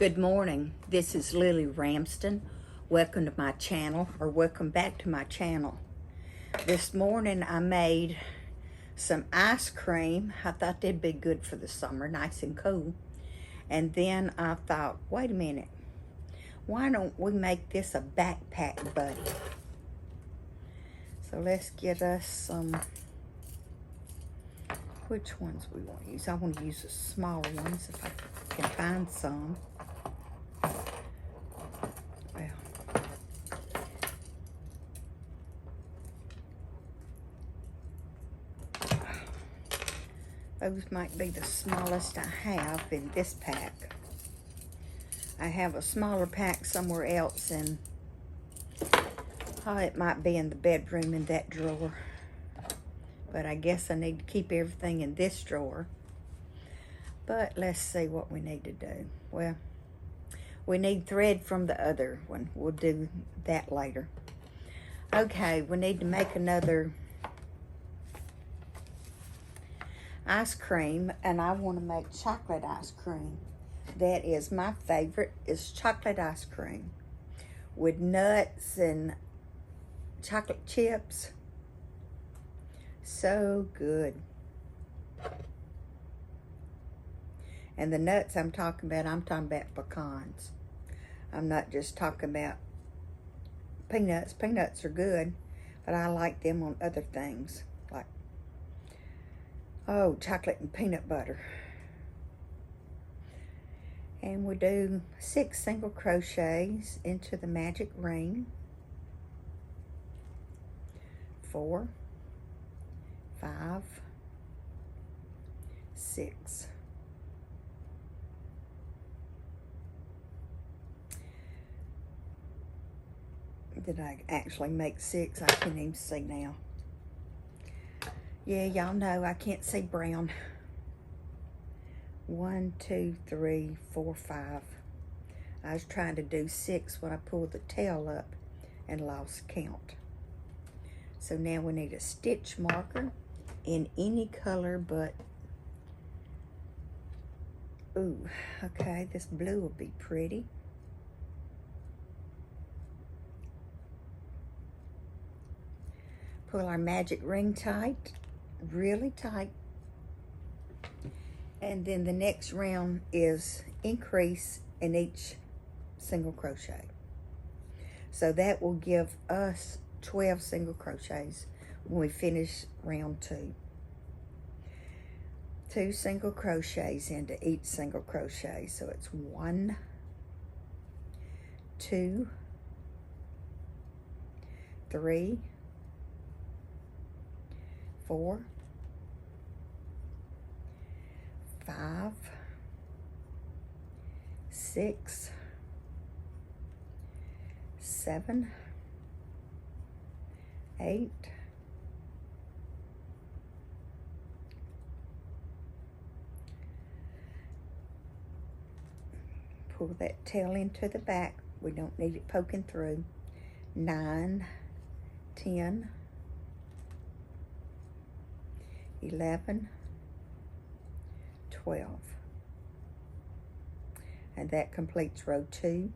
Good morning. This is Lily Ramsden. Welcome to my channel, or welcome back to my channel. This morning I made some ice cream. I thought they'd be good for the summer, nice and cool. And then I thought, wait a minute, why don't we make this a backpack buddy? So let's get us some, which ones we want to use? I want to use the smaller ones if I can find some. Those might be the smallest I have in this pack. I have a smaller pack somewhere else, and it might be in the bedroom in that drawer. But I guess I need to keep everything in this drawer. But let's see what we need to do. Well, we need thread from the other one. We'll do that later. Okay, we need to make another ice cream, and I want to make chocolate ice cream. That is my favorite, is chocolate ice cream with nuts and chocolate chips. So good. And the nuts I'm talking about pecans. I'm not just talking about peanuts. Peanuts are good, but I like them on other things, like chocolate and peanut butter. And we do 6 single crochets into the magic ring. 4, 5, 6. Did I actually make 6? I can't even see now. Yeah, y'all know I can't see brown. 1, 2, 3, 4, 5. I was trying to do 6 when I pulled the tail up and lost count. So now we need a stitch marker in any color but, okay, this blue will be pretty. Pull our magic ring tight, really tight. And then the next round is increase in each single crochet. So that will give us 12 single crochets when we finish round 2. 2 single crochets into each single crochet. So it's 1, 2, 3, 4, 5, 6, 7, 8, 'Pull that tail into the back. We don't need it poking through. 9, 10, 11, 12. And that completes row 2.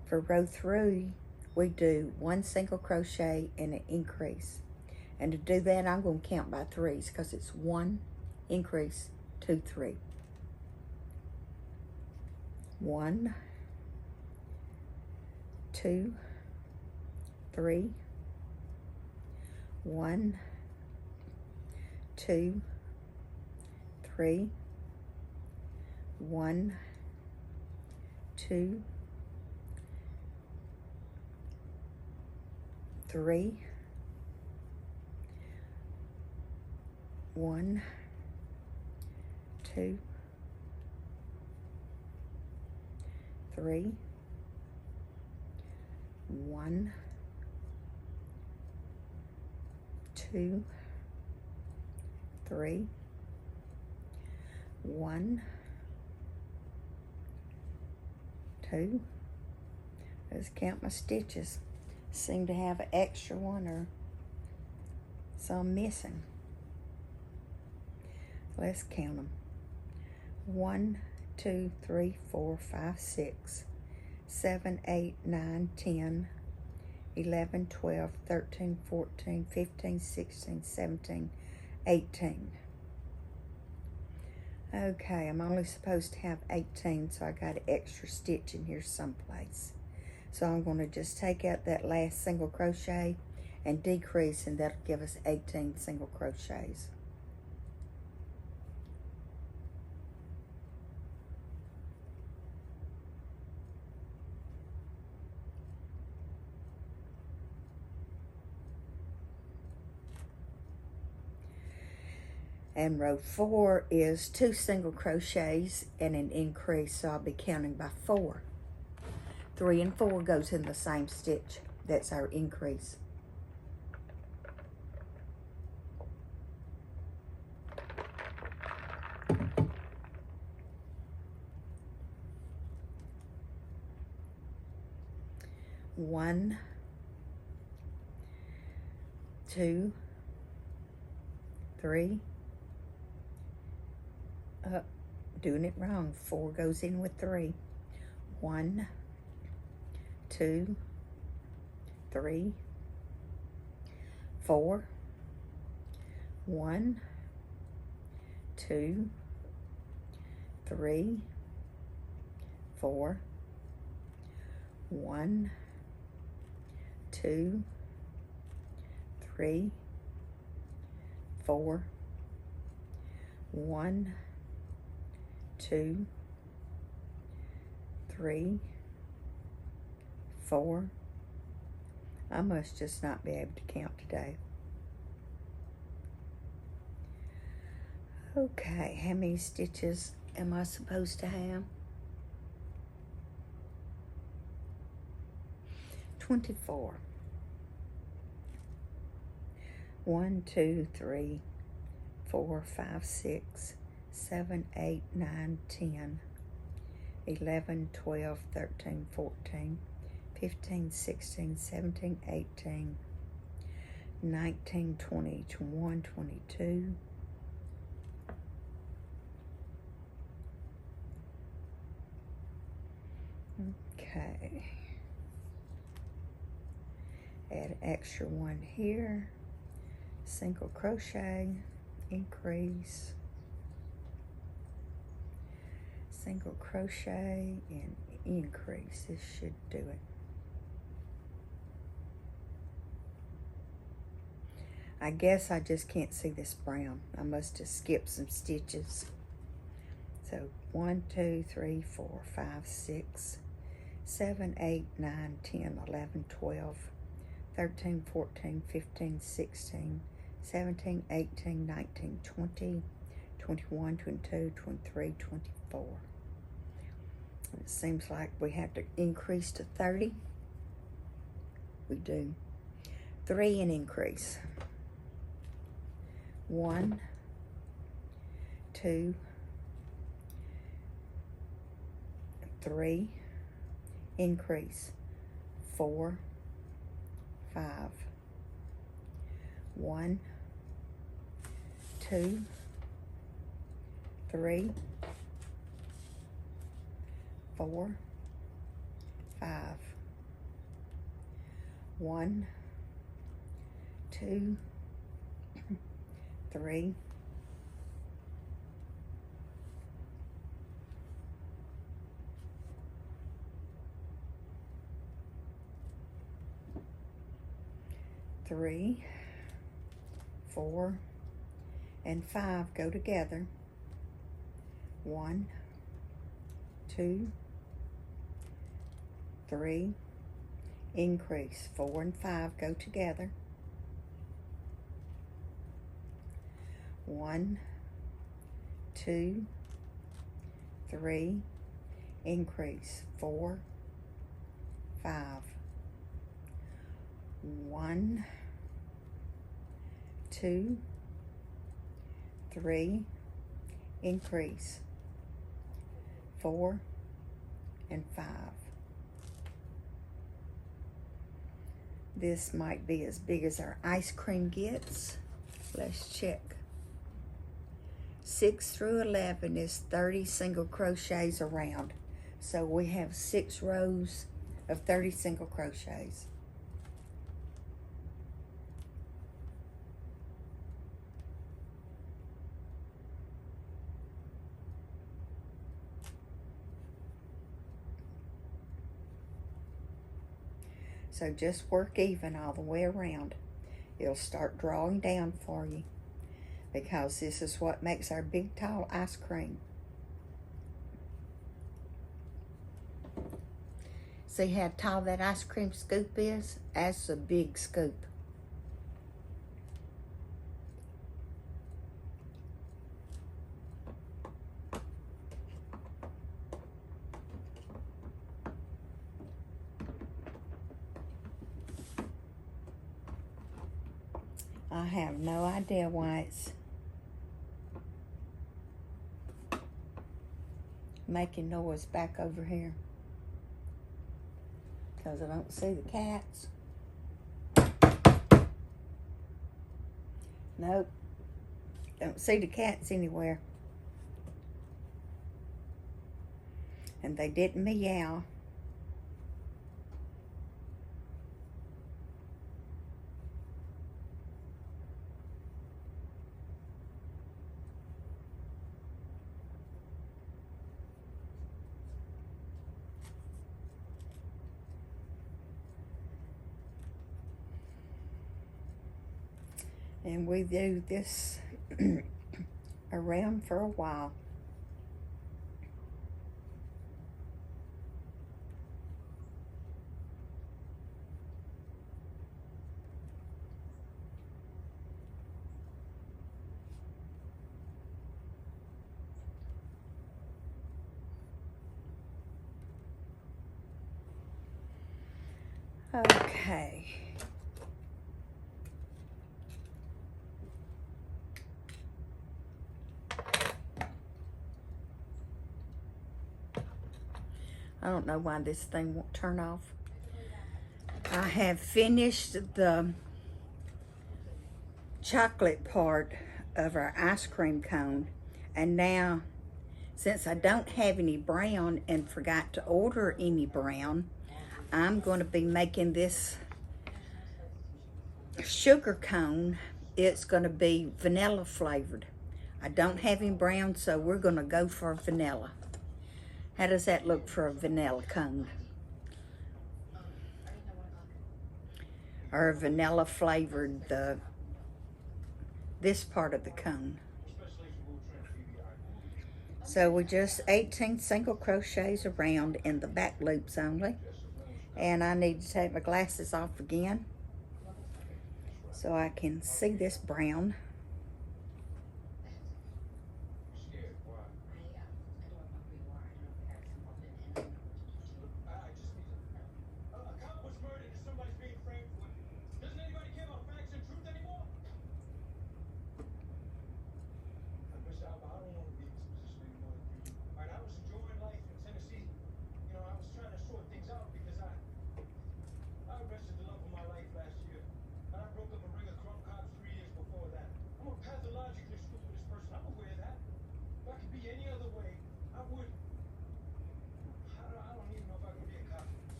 For row 3, we do 1 single crochet and an increase. And to do that, I'm going to count by 3s because it's 1, increase, 2, 3. 1, 2, 3, 1, 2, 3, 1, 2, 3, 1, 2, 3, 1, 2, 3, 1, 2. Let's count my stitches. Seem to have an extra one or some missing. Let's count them. 1, 2, 3, 4, 5, 6, 7, 8, 9, 10, 11, 12, 13, 14, 15, 16, 17, 18. Okay, I'm only supposed to have 18, so I got an extra stitch in here someplace. So I'm going to just take out that last single crochet and decrease, and that'll give us 18 single crochets. And row 4 is 2 single crochets and an increase, so I'll be counting by 4. 3 and 4 goes in the same stitch. That's our increase. One, 2, 3. Doing it wrong. 4 goes in with 3. 1, 2, 3, 4. 1, 2, 3, 4. 1, 2, 3, 4. 1, 2, 3, 4. I must just not be able to count today. Okay, how many stitches am I supposed to have? 24. 1, 2, 3, 4, 5, 6, 7, 8, 9, 10, 11, 12, 13, 14, 15, 16, 17, 18, 19, 20, 21, 22. Okay. Add an extra one here. Single crochet, increase, single crochet, and increase. This should do it. I guess I just can't see this brown. I must have skipped some stitches. So 1, 2, 3, 4, 5, 6, 7, 8, 9, 10, 11, 12, 13, 14, 15, 16, 17, 18, 19, 20, 21, 22, 23, 24. It seems like we have to increase to 30. We do. 3 and increase. 1, 2, 3, increase. 4, 5. 1, 2, 3, 4, 5. 1, 2, 3, 3, 4, and 5 go together. 1, 2, 3, increase. 4 and 5 go together. 1, 2, 3, increase. 4, 5. 1, 2, 3, increase. 4 and 5. This might be as big as our ice cream gets. Let's check. 6 through 11 is 30 single crochets around. So we have 6 rows of 30 single crochets. So just work even all the way around. It'll start drawing down for you, because this is what makes our big tall ice cream. See how tall that ice cream scoop is? That's a big scoop. I have no idea why it's making noise back over here, because I don't see the cats. Nope, don't see the cats anywhere. And they didn't meow. And we do this around for a while. Okay. I don't know why this thing won't turn off. I have finished the chocolate part of our ice cream cone, and now, since I don't have any brown and forgot to order any brown, I'm going to be making this sugar cone. It's going to be vanilla flavored. I don't have any brown, so we're going to go for vanilla. How does that look for a vanilla cone? Or vanilla flavored this part of the cone. So we just 18 single crochets around in the back loops only. And I need to take my glasses off again so I can see this brown.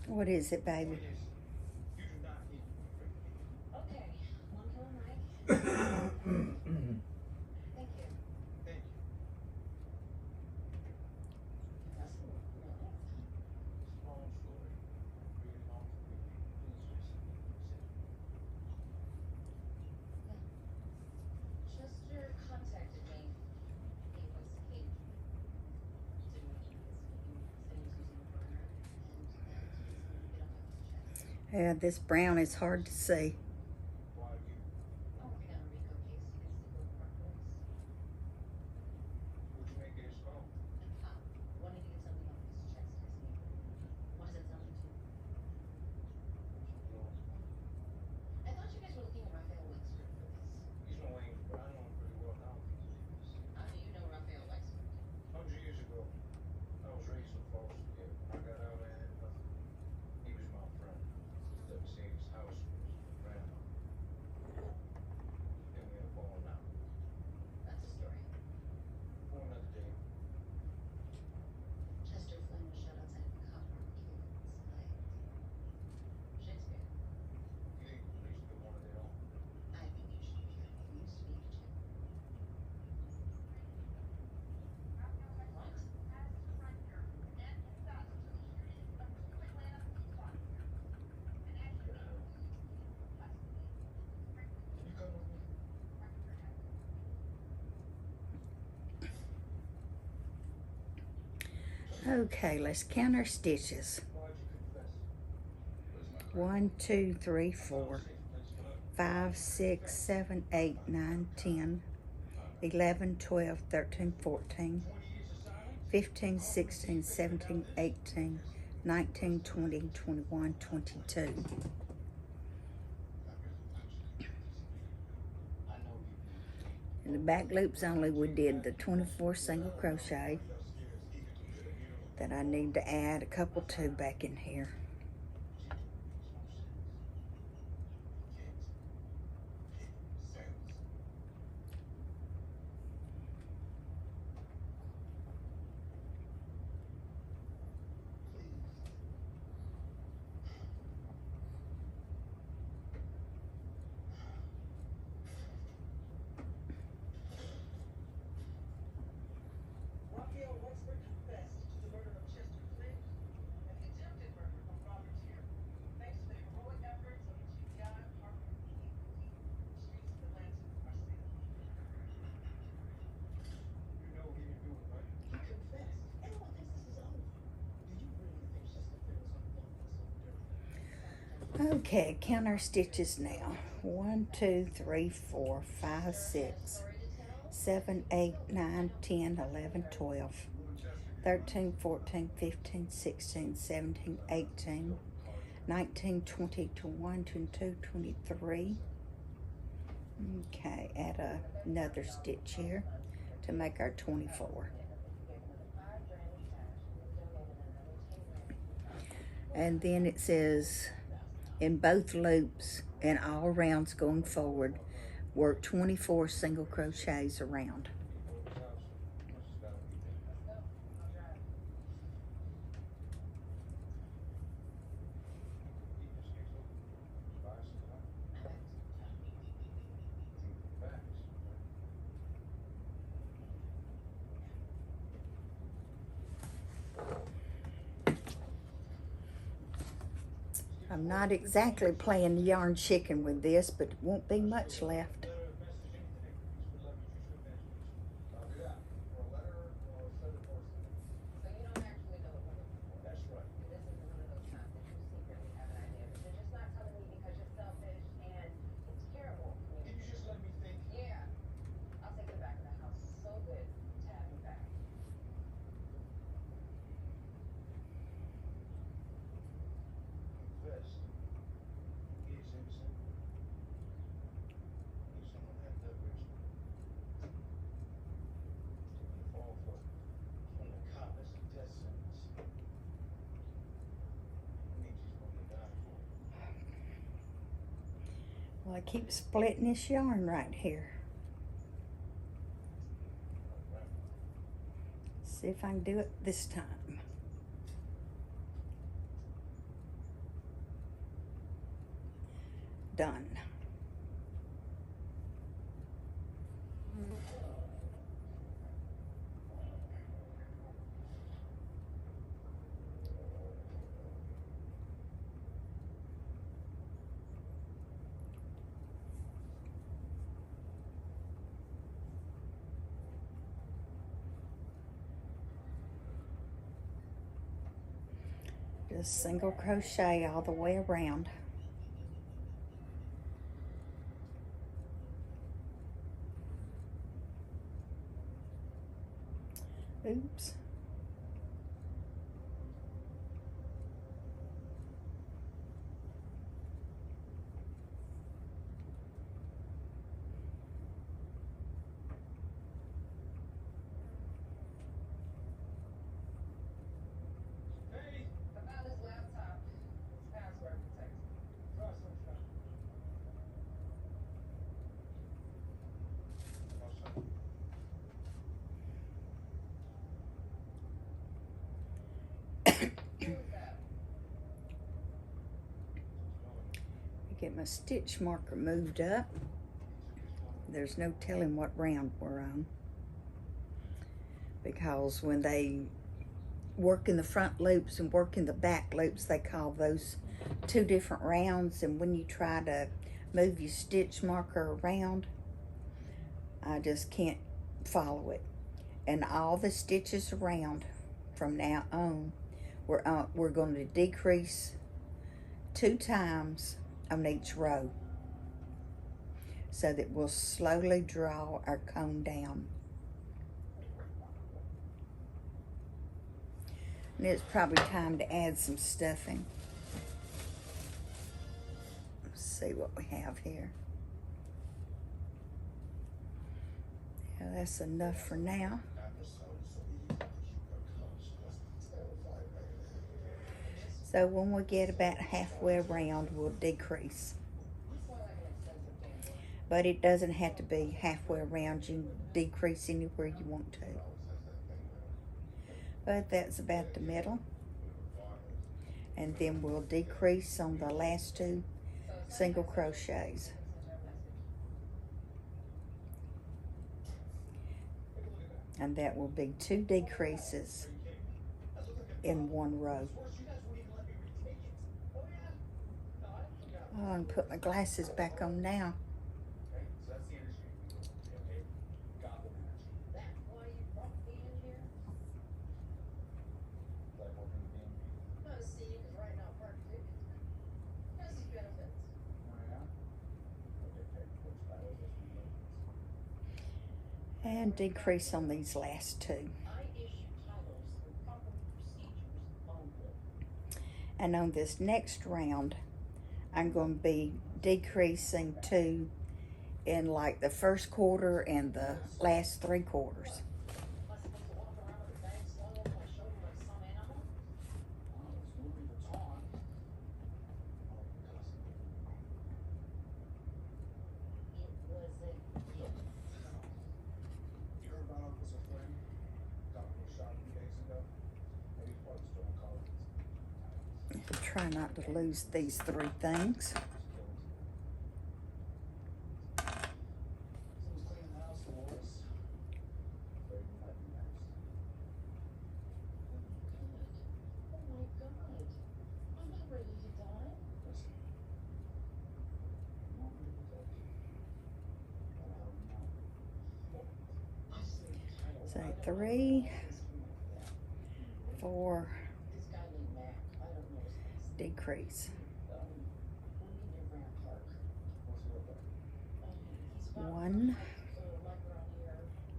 What is it, baby? Yeah, this brown is hard to see. Okay, let's count our stitches. 1, 2, 3, 4, 5, 6, 7, 8, 9, 10, 11, 12, 13, 14, 15, 16, 17, 18, 19, 20, 21, 22. In the back loops only, we did the 24 single crochet. Then I need to add a couple two back in here. Okay, count our stitches now. 1, 2, 3, 4, 5, 6, 7, 8, 9, 10, 11, 12, 13, 14, 15, 16, 17, 18, 19, 20, 21, 22, 23. Okay, add another stitch here to make our 24. And then it says, in both loops and all rounds going forward, work 24 single crochets around. I'm not exactly playing yarn chicken with this, but it won't be much left. Well, I keep splitting this yarn right here. See if I can do it this time. Done. Just single crochet all the way around. Oops. Get my stitch marker moved up. There's no telling what round we're on, because when they work in the front loops and work in the back loops, they call those two different rounds, and when you try to move your stitch marker around, I just can't follow it. And all the stitches around from now on, we're going to decrease 2 times on each row so that we'll slowly draw our cone down. And it's probably time to add some stuffing. Let's see what we have here. Yeah, that's enough for now. So when we get about halfway around, we'll decrease. But it doesn't have to be halfway around. You can decrease anywhere you want to. But that's about the middle. And then we'll decrease on the last 2 single crochets. And that will be 2 decreases in 1 row. Oh, and put my glasses back on now. And decrease on these last 2. And on this next round, I'm going to be decreasing 2 in like the first quarter and the last 3 quarters. Try not to lose these 3 things. So 3, 4, decrease. 1,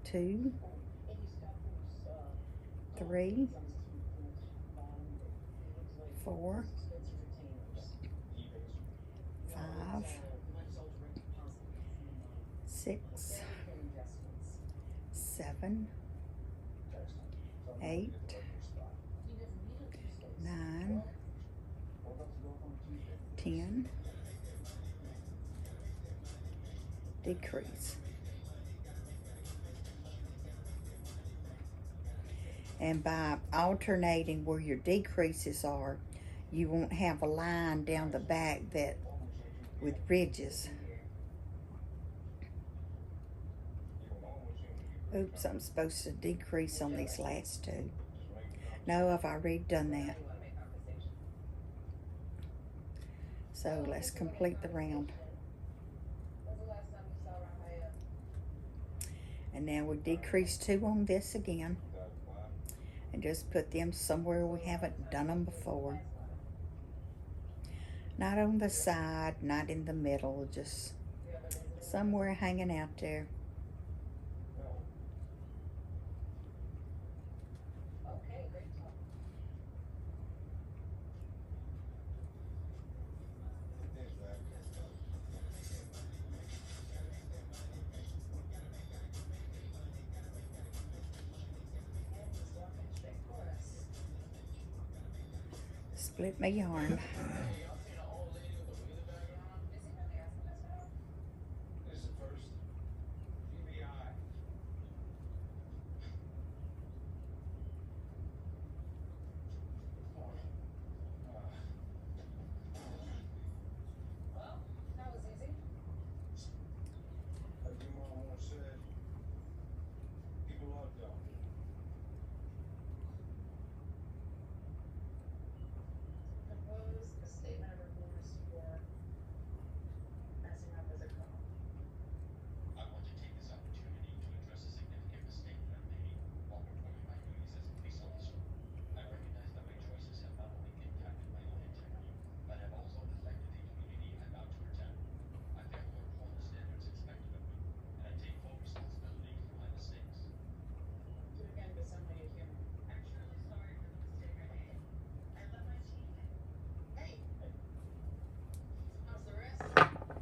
2, 3, 4, 5, 6, 7, 8, 9, 10, decrease. And by alternating where your decreases are, you won't have a line down the back that with ridges. Oops, I'm supposed to decrease on these last 2. No, I've already done that. So let's complete the round. And now we decrease 2 on this again. And just put them somewhere we haven't done them before. Not on the side, not in the middle, just somewhere hanging out there. Split my yarn.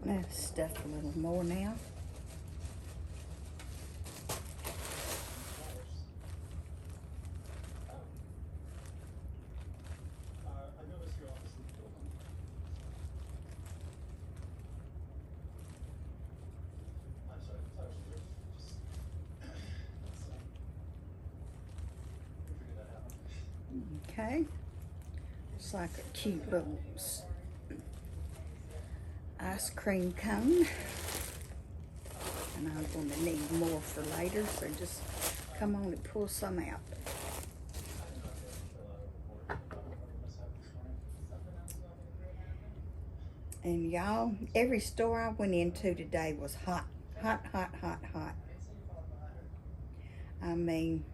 Let's stuff a little more now. Okay, it's like a cute little ice cream cone. And I'm going to need more for later, so just come on and pull some out. And y'all, every store I went into today was hot, hot, hot, hot, hot. I mean,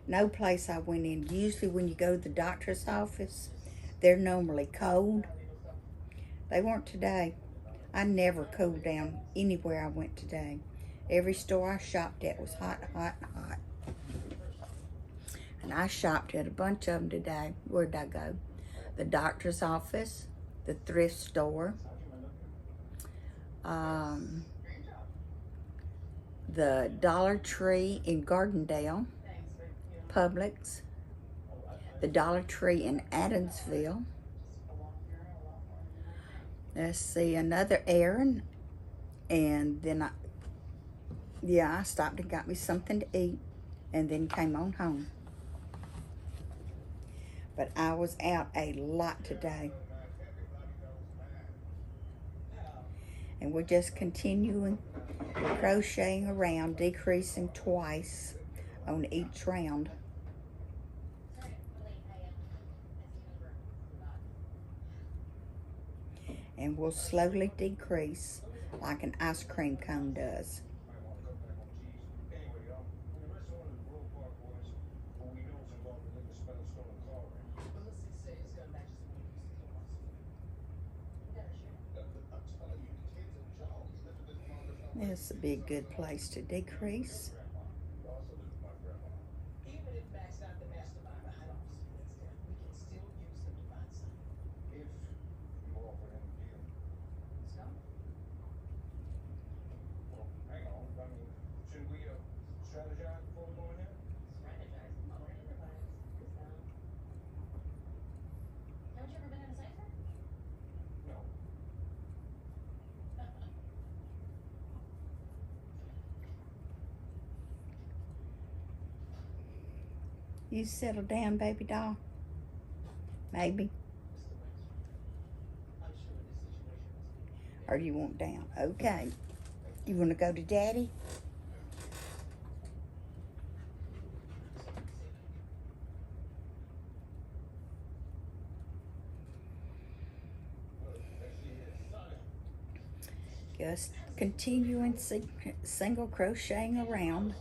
no place I went in. Usually when you go to the doctor's office, they're normally cold. They weren't today. I never cooled down anywhere I went today. Every store I shopped at was hot, hot, hot. And I shopped at a bunch of them today. Where'd I go? The doctor's office, the thrift store, the Dollar Tree in Gardendale, Publix, the Dollar Tree in Adamsville. Let's see, another errand. And then I stopped and got me something to eat and then came on home. But I was out a lot today. And we're just continuing crocheting around, decreasing twice on each round. And we'll slowly decrease like an ice cream cone does. This would be a good place to decrease. You settle down, baby doll? Maybe. Or you want down? Okay. You want to go to Daddy? Just continuing single crocheting around.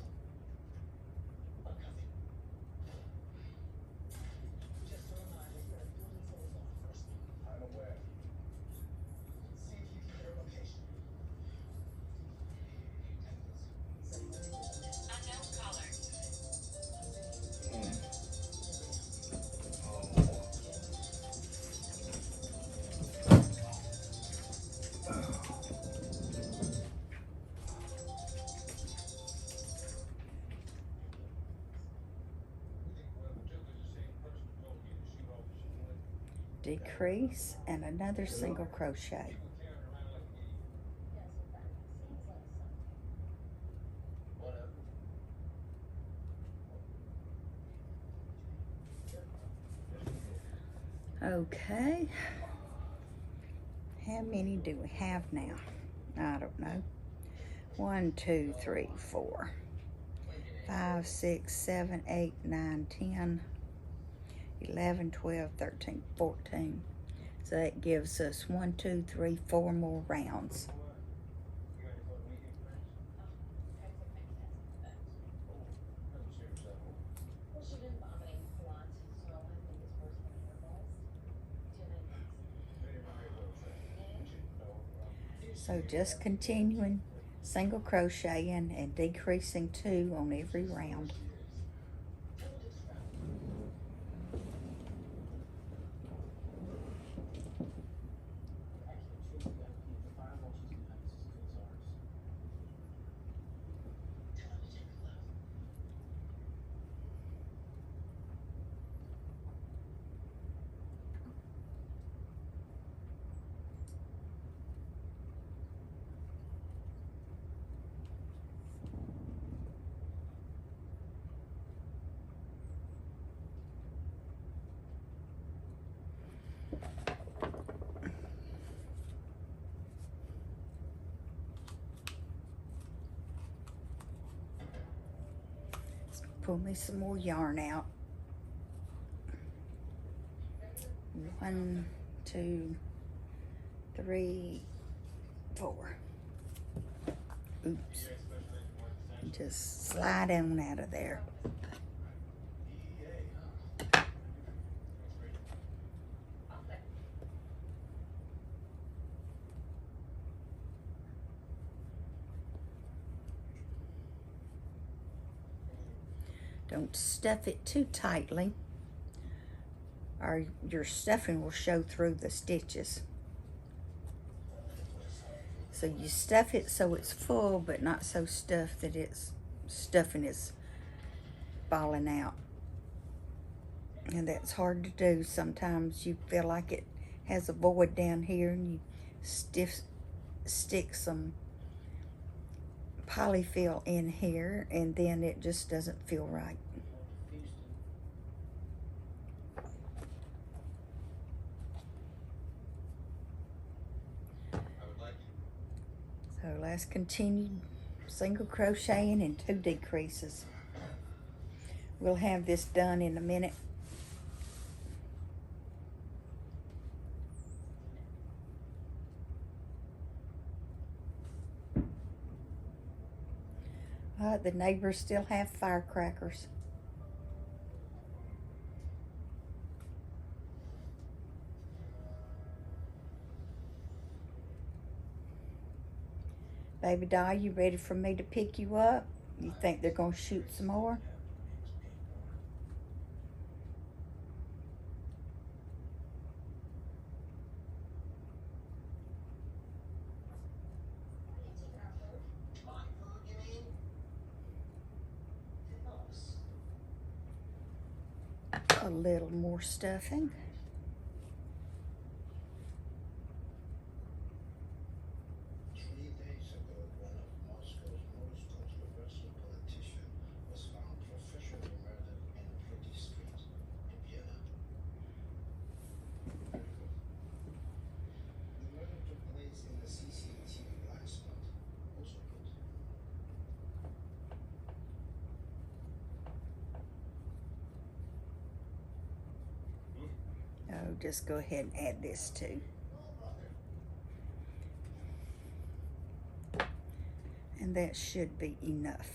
Decrease and another single crochet. Okay, how many do we have now? I don't know. 1, 2, 3, 4, 5, 6, 7, 8, 9, 10, 11, 12, 13, 14. So that gives us 1, 2, 3, 4 more rounds. So just continuing single crocheting and decreasing 2 on every round. pull me some more yarn out. 1, 2, 3, 4. Oops. Just slide on out of there. Don't stuff it too tightly, or your stuffing will show through the stitches. So you stuff it so it's full, but not so stuffed that it's stuffing is falling out. And that's hard to do. Sometimes you feel like it has a void down here, and you stick some polyfill in here, and then it just doesn't feel right. So let's continue single crocheting and 2 decreases. We'll have this done in a minute. The neighbors still have firecrackers. Baby doll, you ready for me to pick you up? You think they're gonna shoot some more? A little more stuffing. Oh, just go ahead and add this too. And that should be enough.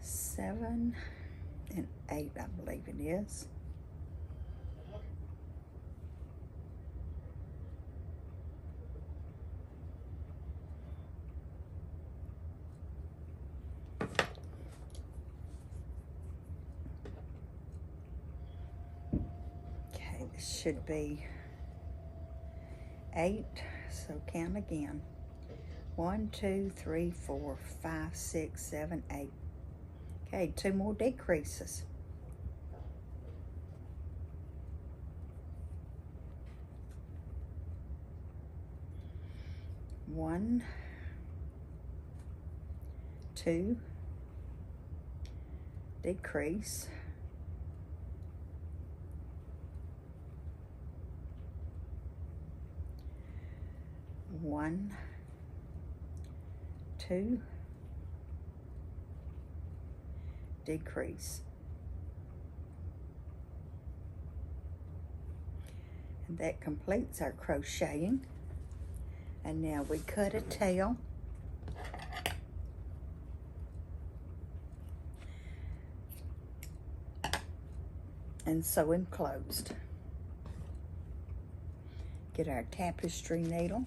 Seven and 8, I believe it is. Okay, this should be 8, so count again. 1, 2, 3, 4, 5, 6, 7, 8. Okay, 2 more decreases. 1, 2, decrease. 1, 2, decrease. And that completes our crocheting. And now we cut a tail. and sew him closed. Get our tapestry needle.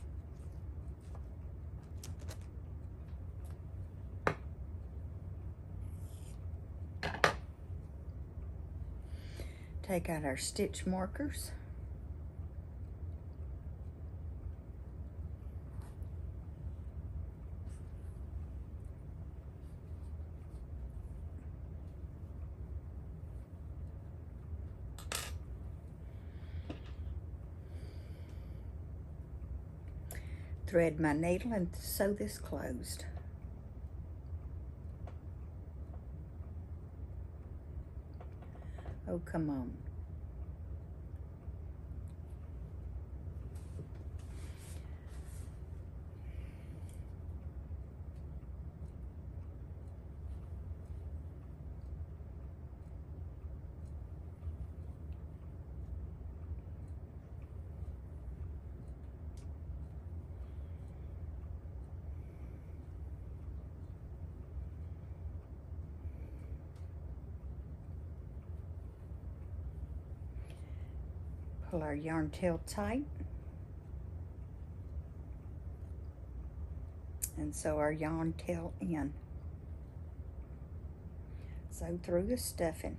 Take out our stitch markers. Thread my needle and sew this closed. Oh, come on. Pull our yarn tail tight and sew our yarn tail in. Sew through the stuffing.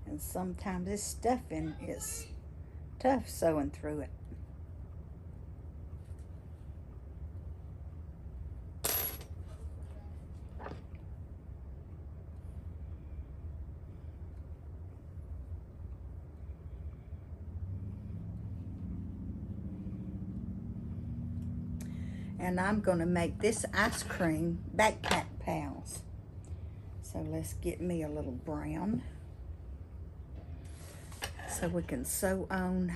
And sometimes this stuffing is tough sewing through it. And I'm going to make this ice cream backpack pals. So let's get me a little brown so we can sew on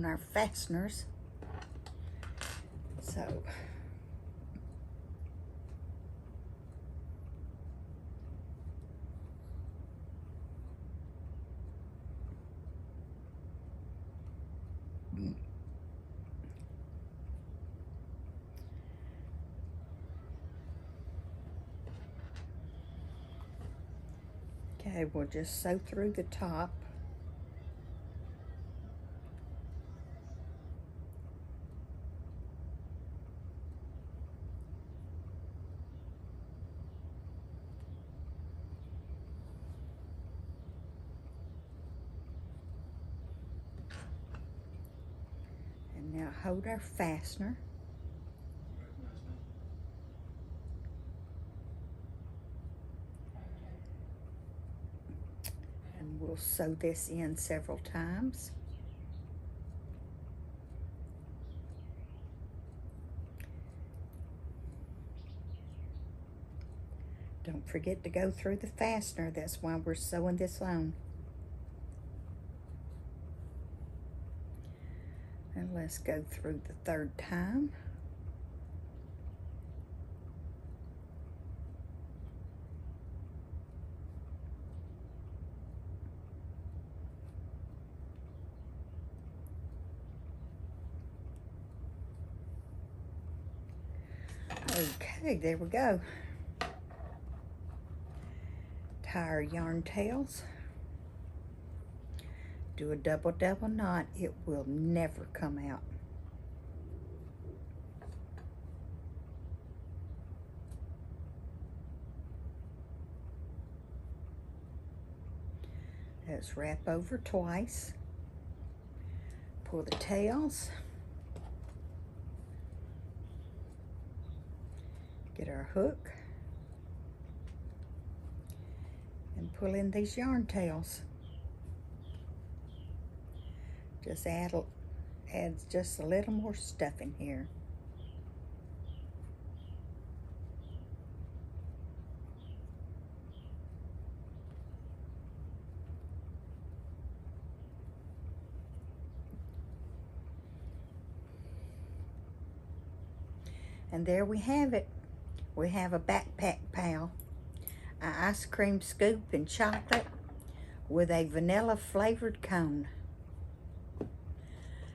our fasteners. So okay, we'll just sew through the top. And now hold our fastener. We'll sew this in several times. Don't forget to go through the fastener. That's why we're sewing this on. And let's go through the third time. Okay, there we go. Tie our yarn tails. Do a double knot. It will never come out. Let's wrap over twice. Pull the tails. our hook and pull in these yarn tails. Just adds just a little more stuff in here. And there we have it. We have a backpack pal, an ice cream scoop and chocolate with a vanilla flavored cone.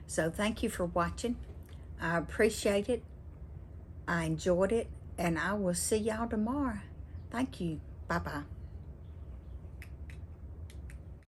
So thank you for watching. I appreciate it. I enjoyed it, and I will see y'all tomorrow. Thank you. Bye-bye.